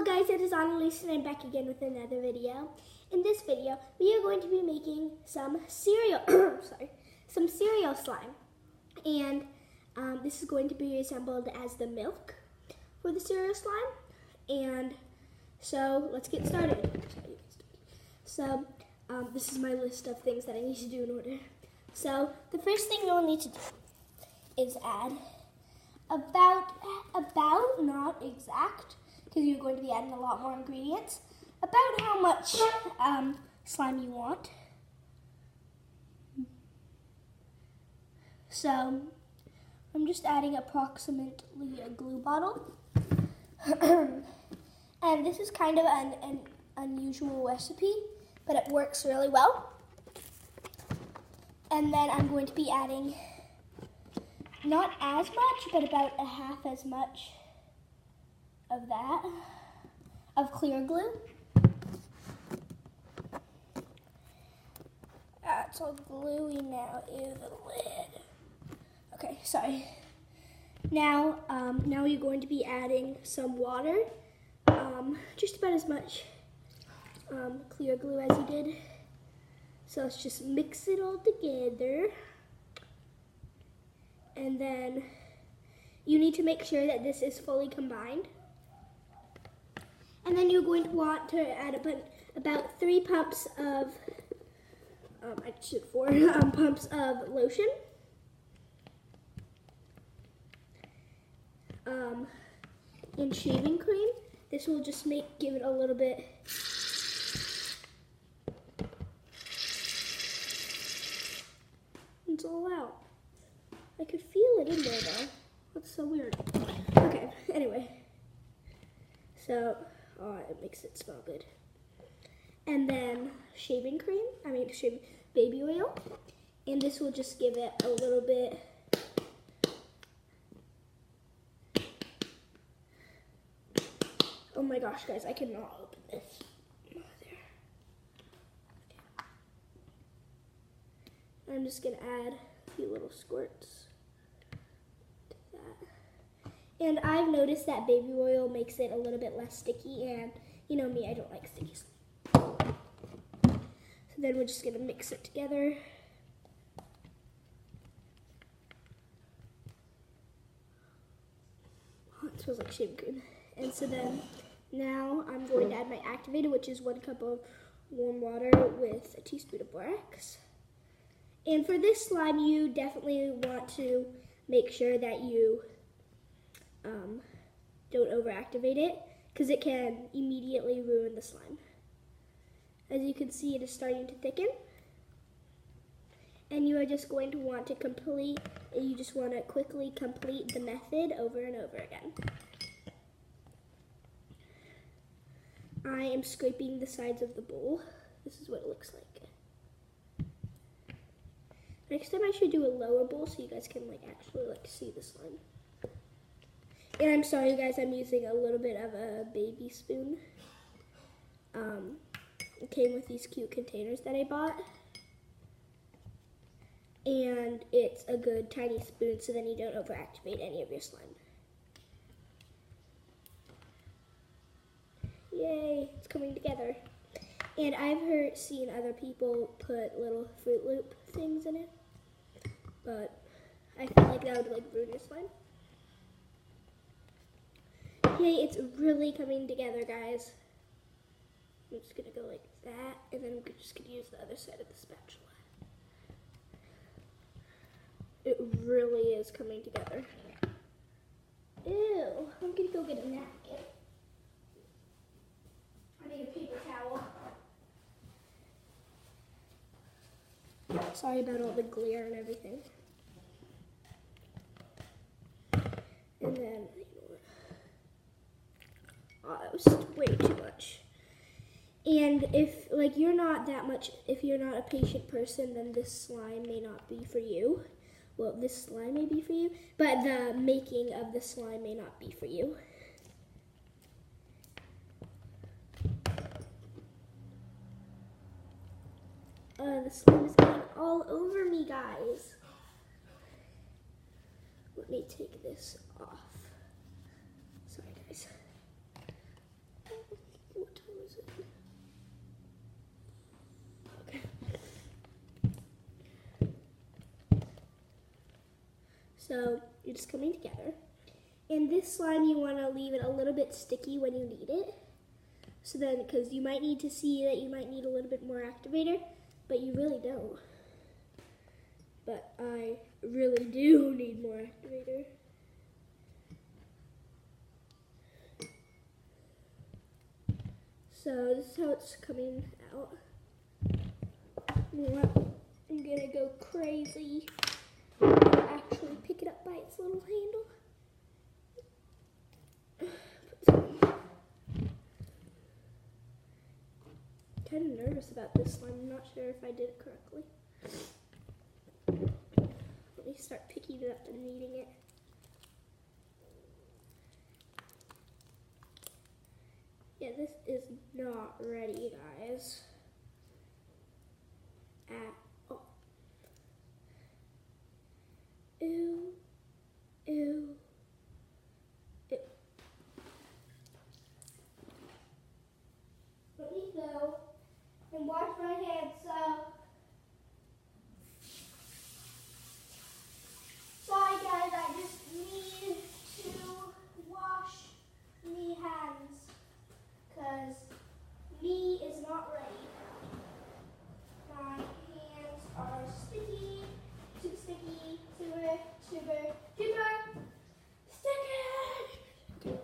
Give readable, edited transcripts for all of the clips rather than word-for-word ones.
Hello guys, it is Annalise and I'm back again with another video. In this video, we are going to be making some cereal, some cereal slime. And this is going to be assembled as the milk for the cereal slime. And so let's get started. So this is my list of things that I need to do in order. So the first thing you'll need to do is add about not exact, because you're going to be adding a lot more ingredients, about how much slime you want. So I'm just adding approximately a glue bottle. And this is kind of an unusual recipe, but it works really well. And then I'm going to be adding not as much, but about a half as much of that, of clear glue. It's all gluey now. Ew, the lid. Okay, sorry. Now you're going to be adding some water, just about as much clear glue as you did. So let's just mix it all together. And then you need to make sure that this is fully combined. And then you're going to want to add about 3 pumps of, actually 4 pumps of lotion. And shaving cream. This will just give it a little bit. It's all out. I could feel it in there though. That's so weird. Okay, anyway. So, it makes it smell good. And then baby oil. And this will just give it a little bit. Oh my gosh, guys, I cannot open this. Oh, there. Okay. I'm just gonna add a few little squirts. And I've noticed that baby oil makes it a little bit less sticky, and you know me, I don't like sticky slime. So then we're just gonna mix it together. Oh, it smells like shaving cream. And so then, now I'm going to add my activator, which is 1 cup of warm water with a teaspoon of borax. And for this slime, you definitely want to make sure that you don't overactivate it, because it can immediately ruin the slime. As you can see, it is starting to thicken. And you are just going to want to quickly complete the method over and over again. I am scraping the sides of the bowl. This is what it looks like. Next time I should do a lower bowl so you guys can actually see the slime. And I'm sorry guys, I'm using a little bit of a baby spoon. It came with these cute containers that I bought. And it's a good tiny spoon so then you don't overactivate any of your slime. Yay, it's coming together. And I've seen other people put little Fruit Loop things in it. But I feel like that would ruin your slime. Yay, it's really coming together, guys. I'm just gonna go like that, and then I'm just gonna use the other side of the spatula. It really is coming together. Ew, I'm gonna go get a napkin. I need a paper towel. Sorry about all the glare and everything. And then, that was way too much. And if you're not a patient person, then this slime may not be for you. Well, this slime may be for you, but the making of the slime may not be for you. The slime is getting all over me, guys. Let me take this off. Sorry, guys. So it's coming together. And this slime, you want to leave it a little bit sticky when you need it. So then, because you might need to see that you might need a little bit more activator, but you really don't. But I really do need more activator. So this is how it's coming out. I'm gonna go crazy and actually pick it up by its little handle. Kind of nervous about this slime. I'm not sure if I did it correctly. Let me start picking it up and kneading it. Yeah, this is not ready, guys. At all. Ew. Ew. Ew. Let me go and wash my hands. Sorry guys, I just need to wash me hands because me is not ready. My hands are sticky, too sticky, super, super, super sticky.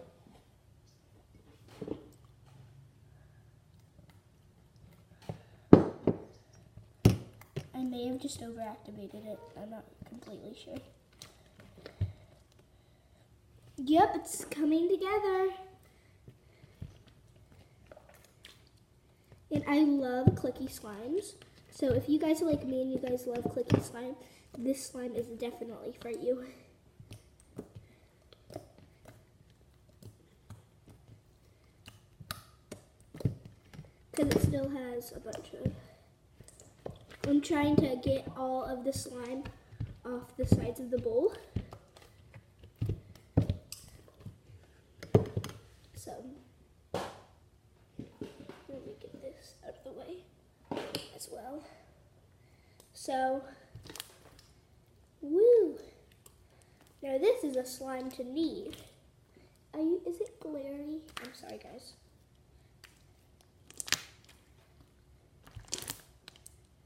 I may have just overactivated it. I'm not completely sure. Yep, it's coming together. And I love clicky slimes. So if you guys are like me and you guys love clicky slime, this slime is definitely for you. Because it still has a bunch of... I'm trying to get all of the slime off the sides of the bowl. So, let me get this out of the way as well. So, woo! Now this is a slime to knead. Is it glary? I'm sorry guys.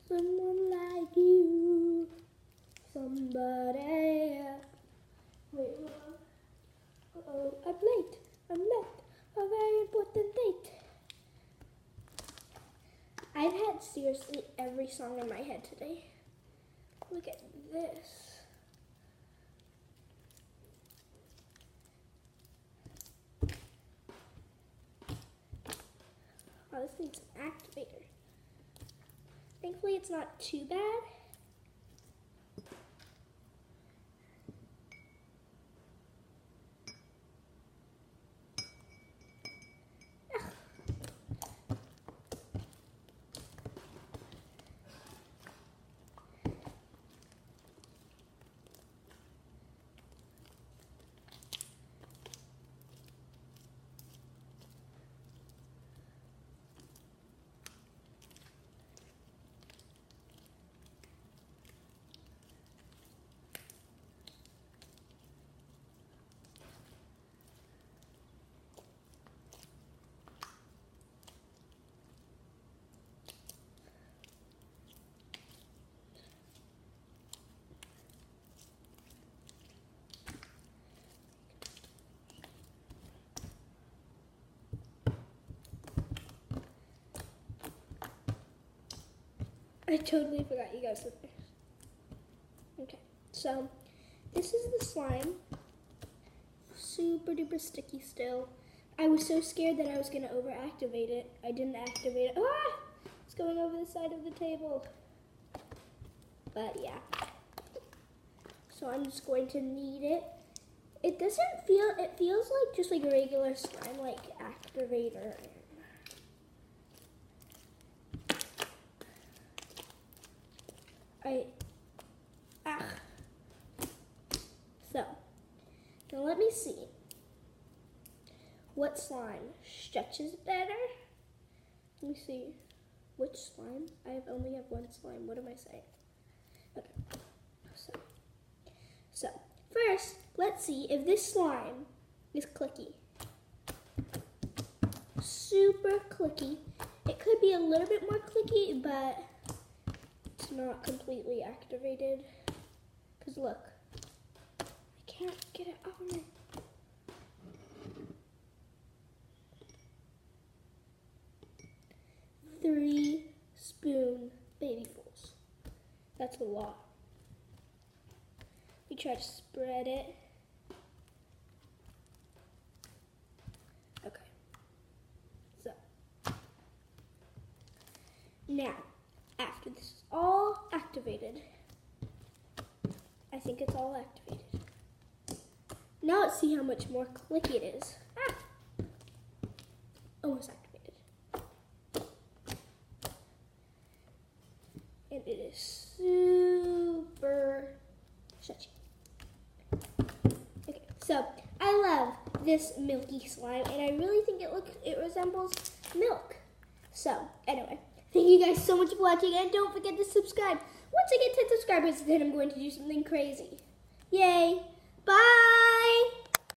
Someone like you, somebody. Wait, hold on. Uh-oh, I'm late. I'm late. A very important date. I've had seriously every song in my head today. Look at this. Oh, this needs an activator. Thankfully, it's not too bad. I totally forgot you guys look there. Okay, so this is the slime. Super duper sticky still. I was so scared that I was gonna overactivate it. I didn't activate it. Ah! It's going over the side of the table. But yeah. So I'm just going to knead it. It doesn't feel, it feels like just like a regular slime, like activator. So, now let me see. What slime stretches better? Let me see. Which slime? I only have one slime. What am I saying? Okay. So First, let's see if this slime is clicky. Super clicky. It could be a little bit more clicky, but it's not completely activated. Because look, I can't get it out of my... 3 spoon babyfuls. That's a lot. We try to spread it. Okay. So now, after this is all activated, I think it's all activated. Now let's see how much more clicky it is. Ah! Almost activated. And it is super stretchy. Okay, so I love this milky slime, and I really think it resembles milk. So anyway, thank you guys so much for watching, and don't forget to subscribe. Once I get 10 subscribers, then I'm going to do something crazy. Yay! Bye!